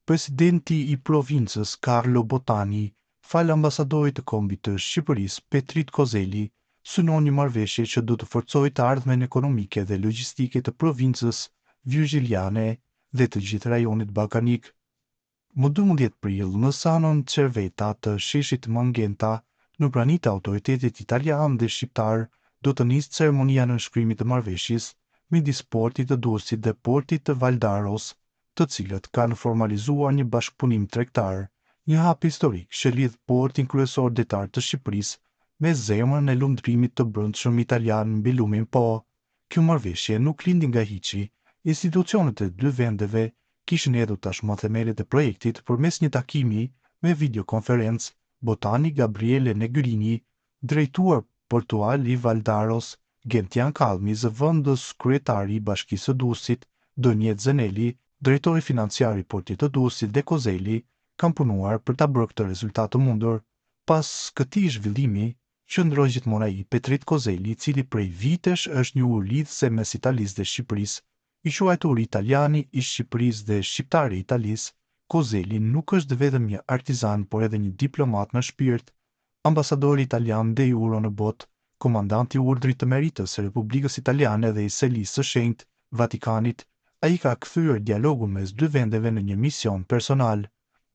Presidenti i provincës Carlo Botani, fal ambasadorit të Kombit të Shqipërisë Petrit Kozeli, synon një marrëveshje që do të forcojë të ardhmen ekonomike dhe logjistike të provincës Virgjiliane dhe të gjithë rajonit ballkanik. Më 12 prill, në sanon Cerveta të sheshit Mangenta, në praninë të autoritetit italian dhe shqiptar, do të nisë ceremonia nënshkrimit të marrëveshjes midis portit të Durrësit dhe portit të Valdaros, të cilët kanë formalizuar një bashkëpunim tregtar, një hap historik që lidh portin kryesor detar të Shqipërisë me zemrën e lundrimit të brendshëm italian mbi lumin. Po, kjo marrëveshje nuk lindi nga hiçi. Institucionet e dy vendeve kishin hedhur tashmë themelet e projektit përmes një takimi me videokonferencë. Botani Gabriele Negrini, drejtuar portual i Valdaros, Gentian Kalmi, zëvendës kryetari i Bashkisë së Durrësit, Donjet Zeneli, drejtori financiar i portit të Durrësit dhe Kozeli, kanë punuar për ta bërë këtë rezultat të mundur. Pas këtij zhvillimi, qëndron gjithmonë ai Petrit Kozeli, i cili prej vitesh është një ur lidhëse mes Italisë dhe Shqipërisë. I quajtur italiani i Shqipërisë dhe shqiptari i Italisë, Kozeli nuk është vetëm një artizan, por edhe një diplomat në shpirt, ambasador italian de jure në botë, komandant i urdhrit të meritës së Republikës Italiane dhe i Selisë së Shenjtë, Vatikanit. Ai ka kthyer dialogun mes dy vendeve në një mision personal.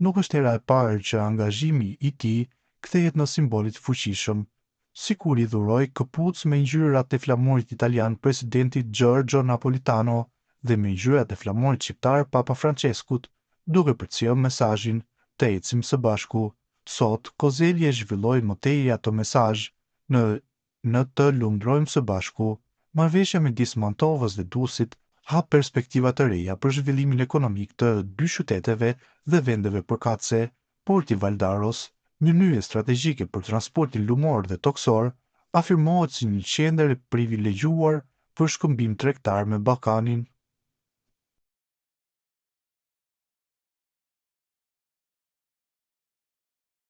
Nuk është hera e parë që angazhimi i tij kthehet në simbolit fuqishëm, sikur i dhuroi këpucë me ngjyrat e flamurit italian presidentit Giorgio Napolitano dhe me ngjyrat e flamurit shqiptar Papa Franceskut, duke përcjellë mesazhin "Të ecim së bashku". Sot, Kozeli e zhvilloi më tej ato mesazh në "Të lundrojmë së bashku". Marrëveshja midis Mantovës dhe Durrësit hap perspektiva të reja për zhvillimin ekonomik të dy qyteteve dhe vendeve përkatëse. Porti Valdaros, një nyje strategjike për transportin lumor dhe toksor, afirmohet si një qendër e privilegjuar për shkëmbim tregtar me Ballkanin.